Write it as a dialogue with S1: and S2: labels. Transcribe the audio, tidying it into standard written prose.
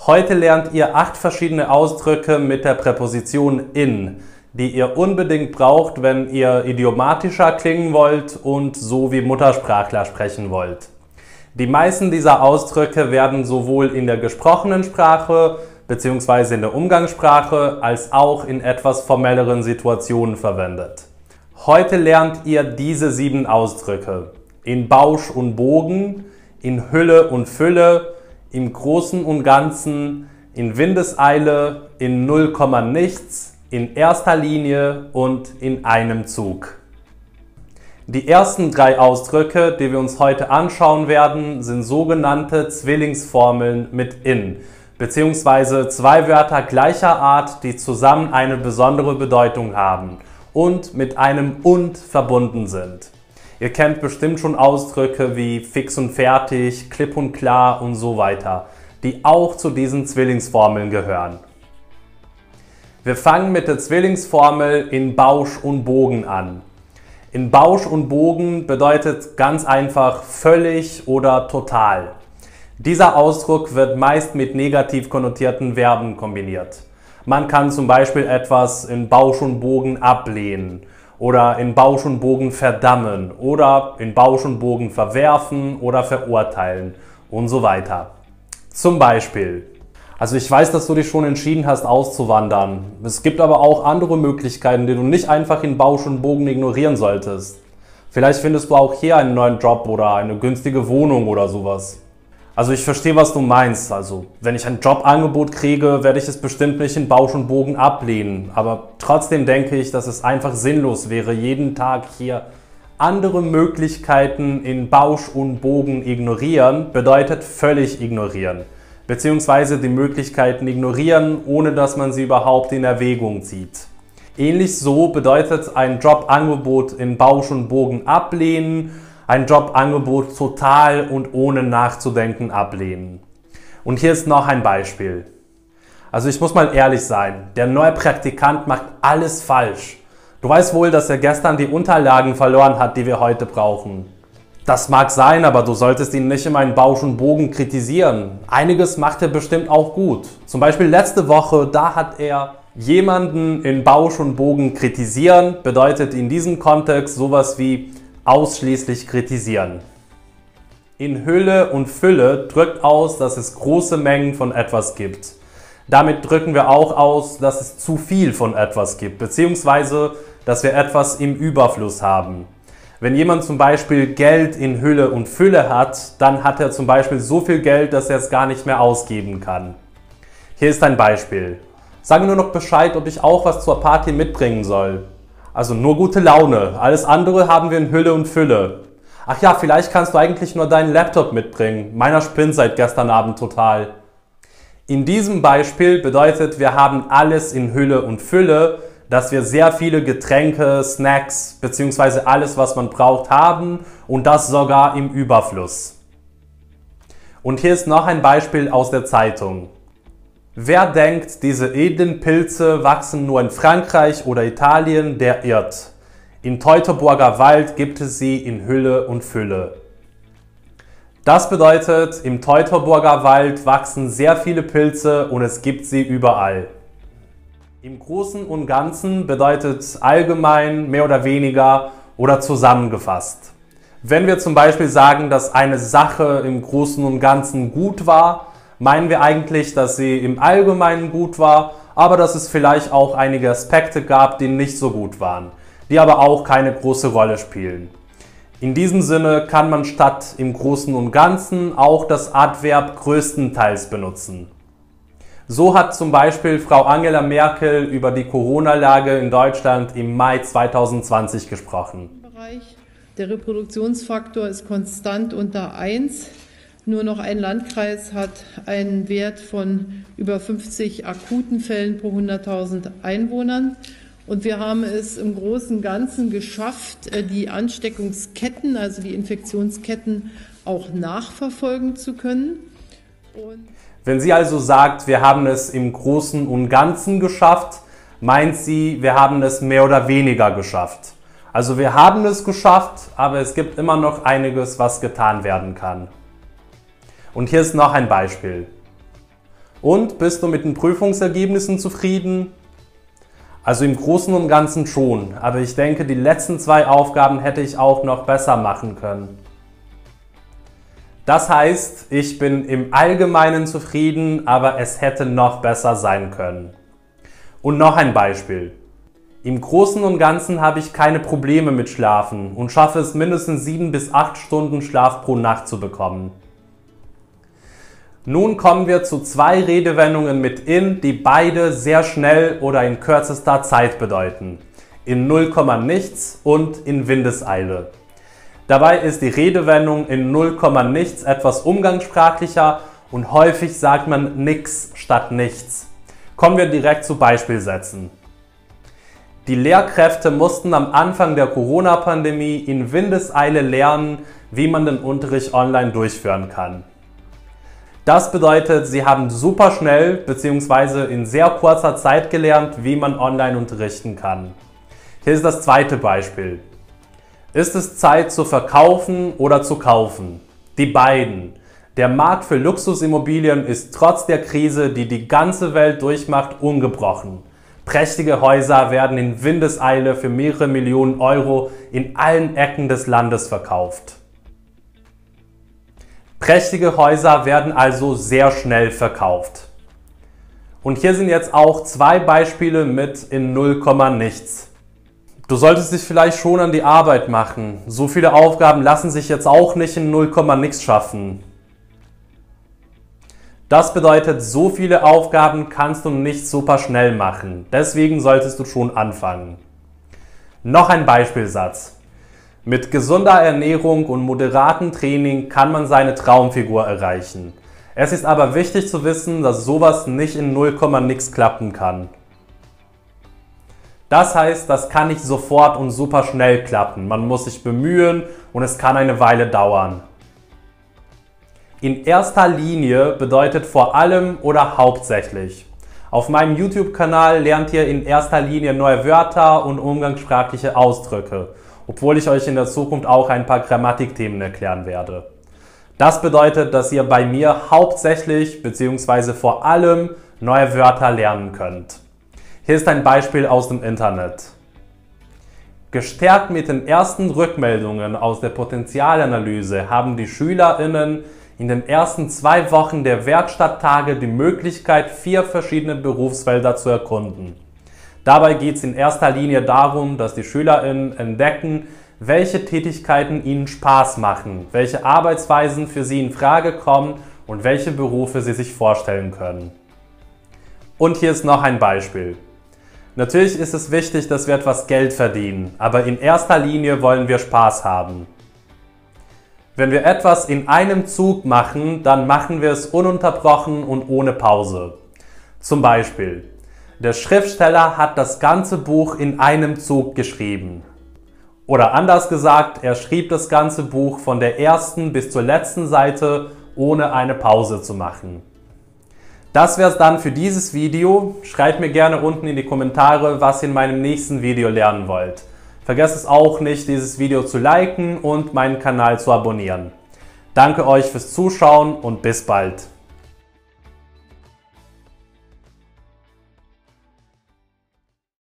S1: Heute lernt ihr 8 verschiedene Ausdrücke mit der Präposition in, die ihr unbedingt braucht, wenn ihr idiomatischer klingen wollt und so wie Muttersprachler sprechen wollt. Die meisten dieser Ausdrücke werden sowohl in der gesprochenen Sprache bzw. in der Umgangssprache als auch in etwas formelleren Situationen verwendet. Heute lernt ihr diese 7 Ausdrücke: in Bausch und Bogen, in Hülle und Fülle, im Großen und Ganzen, in Windeseile, in 0, nichts, in erster Linie und in einem Zug. Die ersten 3 Ausdrücke, die wir uns heute anschauen werden, sind sogenannte Zwillingsformeln mit in, beziehungsweise 2 Wörter gleicher Art, die zusammen eine besondere Bedeutung haben und mit einem und verbunden sind. Ihr kennt bestimmt schon Ausdrücke wie fix und fertig, klipp und klar und so weiter, die auch zu diesen Zwillingsformeln gehören. Wir fangen mit der Zwillingsformel in Bausch und Bogen an. In Bausch und Bogen bedeutet ganz einfach völlig oder total. Dieser Ausdruck wird meist mit negativ konnotierten Verben kombiniert. Man kann zum Beispiel etwas in Bausch und Bogen ablehnen oder in Bausch und Bogen verdammen oder in Bausch und Bogen verwerfen oder verurteilen und so weiter. Zum Beispiel: Also ich weiß, dass du dich schon entschieden hast auszuwandern. Es gibt aber auch andere Möglichkeiten, die du nicht einfach in Bausch und Bogen ignorieren solltest. Vielleicht findest du auch hier einen neuen Job oder eine günstige Wohnung oder sowas. Also ich verstehe, was du meinst. Also wenn ich ein Jobangebot kriege, werde ich es bestimmt nicht in Bausch und Bogen ablehnen. Aber trotzdem denke ich, dass es einfach sinnlos wäre, jeden Tag hier andere Möglichkeiten in Bausch und Bogen ignorieren, bedeutet völlig ignorieren. Beziehungsweise die Möglichkeiten ignorieren, ohne dass man sie überhaupt in Erwägung zieht. Ähnlich so bedeutet ein Jobangebot in Bausch und Bogen ablehnen, ein Jobangebot total und ohne nachzudenken ablehnen. Und hier ist noch ein Beispiel. Also ich muss mal ehrlich sein, der neue Praktikant macht alles falsch. Du weißt wohl, dass er gestern die Unterlagen verloren hat, die wir heute brauchen. Das mag sein, aber du solltest ihn nicht immer in Bausch und Bogen kritisieren. Einiges macht er bestimmt auch gut. Zum Beispiel letzte Woche, da hat er jemanden in Bausch und Bogen kritisieren, bedeutet in diesem Kontext sowas wie ausschließlich kritisieren. In Hülle und Fülle drückt aus, dass es große Mengen von etwas gibt. Damit drücken wir auch aus, dass es zu viel von etwas gibt, beziehungsweise dass wir etwas im Überfluss haben. Wenn jemand zum Beispiel Geld in Hülle und Fülle hat, dann hat er zum Beispiel so viel Geld, dass er es gar nicht mehr ausgeben kann. Hier ist ein Beispiel. Sag mir nur noch Bescheid, ob ich auch was zur Party mitbringen soll. Also nur gute Laune. Alles andere haben wir in Hülle und Fülle. Ach ja, vielleicht kannst du eigentlich nur deinen Laptop mitbringen. Meiner spinnt seit gestern Abend total. In diesem Beispiel bedeutet, wir haben alles in Hülle und Fülle, dass wir sehr viele Getränke, Snacks bzw. alles, was man braucht, haben und das sogar im Überfluss. Und hier ist noch ein Beispiel aus der Zeitung. Wer denkt, diese edlen Pilze wachsen nur in Frankreich oder Italien, der irrt. In Teutoburger Wald gibt es sie in Hülle und Fülle. Das bedeutet, im Teutoburger Wald wachsen sehr viele Pilze und es gibt sie überall. Im Großen und Ganzen bedeutet allgemein, mehr oder weniger oder zusammengefasst. Wenn wir zum Beispiel sagen, dass eine Sache im Großen und Ganzen gut war, meinen wir eigentlich, dass sie im Allgemeinen gut war, aber dass es vielleicht auch einige Aspekte gab, die nicht so gut waren, die aber auch keine große Rolle spielen. In diesem Sinne kann man statt im Großen und Ganzen auch das Adverb größtenteils benutzen. So hat zum Beispiel Frau Angela Merkel über die Corona-Lage in Deutschland im Mai 2020 gesprochen.
S2: Der Reproduktionsfaktor ist konstant unter 1. Nur noch ein Landkreis hat einen Wert von über 50 akuten Fällen pro 100.000 Einwohnern. Und wir haben es im Großen und Ganzen geschafft, die Ansteckungsketten, also die Infektionsketten, auch nachverfolgen zu können.
S1: Wenn sie also sagt, wir haben es im Großen und Ganzen geschafft, meint sie, wir haben es mehr oder weniger geschafft. Also wir haben es geschafft, aber es gibt immer noch einiges, was getan werden kann. Und hier ist noch ein Beispiel. Und bist du mit den Prüfungsergebnissen zufrieden? Also im Großen und Ganzen schon, aber ich denke, die letzten 2 Aufgaben hätte ich auch noch besser machen können. Das heißt, ich bin im Allgemeinen zufrieden, aber es hätte noch besser sein können. Und noch ein Beispiel. Im Großen und Ganzen habe ich keine Probleme mit Schlafen und schaffe es mindestens 7 bis 8 Stunden Schlaf pro Nacht zu bekommen. Nun kommen wir zu 2 Redewendungen mit in, die beide sehr schnell oder in kürzester Zeit bedeuten. In 0, nichts und in Windeseile. Dabei ist die Redewendung in 0, nichts etwas umgangssprachlicher und häufig sagt man nix statt nichts. Kommen wir direkt zu Beispielsätzen. Die Lehrkräfte mussten am Anfang der Corona-Pandemie in Windeseile lernen, wie man den Unterricht online durchführen kann. Das bedeutet, sie haben super schnell bzw. in sehr kurzer Zeit gelernt, wie man online unterrichten kann. Hier ist das zweite Beispiel. Ist es Zeit zu verkaufen oder zu kaufen? Die beiden. Der Markt für Luxusimmobilien ist trotz der Krise, die die ganze Welt durchmacht, ungebrochen. Prächtige Häuser werden in Windeseile für mehrere Millionen Euro in allen Ecken des Landes verkauft. Prächtige Häuser werden also sehr schnell verkauft. Und hier sind jetzt auch 2 Beispiele mit in 0, nichts. Du solltest dich vielleicht schon an die Arbeit machen. So viele Aufgaben lassen sich jetzt auch nicht in 0, nichts schaffen. Das bedeutet, so viele Aufgaben kannst du nicht super schnell machen. Deswegen solltest du schon anfangen. Noch ein Beispielsatz. Mit gesunder Ernährung und moderatem Training kann man seine Traumfigur erreichen. Es ist aber wichtig zu wissen, dass sowas nicht in 0, nix klappen kann. Das heißt, das kann nicht sofort und super schnell klappen. Man muss sich bemühen und es kann eine Weile dauern. In erster Linie bedeutet vor allem oder hauptsächlich. Auf meinem YouTube-Kanal lernt ihr in erster Linie neue Wörter und umgangssprachliche Ausdrücke, obwohl ich euch in der Zukunft auch ein paar Grammatikthemen erklären werde. Das bedeutet, dass ihr bei mir hauptsächlich bzw. vor allem neue Wörter lernen könnt. Hier ist ein Beispiel aus dem Internet. Gestärkt mit den ersten Rückmeldungen aus der Potenzialanalyse haben die SchülerInnen in den ersten 2 Wochen der Werkstatttage die Möglichkeit, 4 verschiedene Berufsfelder zu erkunden. Dabei geht es in erster Linie darum, dass die SchülerInnen entdecken, welche Tätigkeiten ihnen Spaß machen, welche Arbeitsweisen für sie in Frage kommen und welche Berufe sie sich vorstellen können. Und hier ist noch ein Beispiel. Natürlich ist es wichtig, dass wir etwas Geld verdienen, aber in erster Linie wollen wir Spaß haben. Wenn wir etwas in einem Zug machen, dann machen wir es ununterbrochen und ohne Pause. Zum Beispiel, der Schriftsteller hat das ganze Buch in einem Zug geschrieben. Oder anders gesagt, er schrieb das ganze Buch von der ersten bis zur letzten Seite, ohne eine Pause zu machen. Das wäre es dann für dieses Video. Schreibt mir gerne unten in die Kommentare, was ihr in meinem nächsten Video lernen wollt. Vergesst es auch nicht, dieses Video zu liken und meinen Kanal zu abonnieren. Danke euch fürs Zuschauen und bis bald.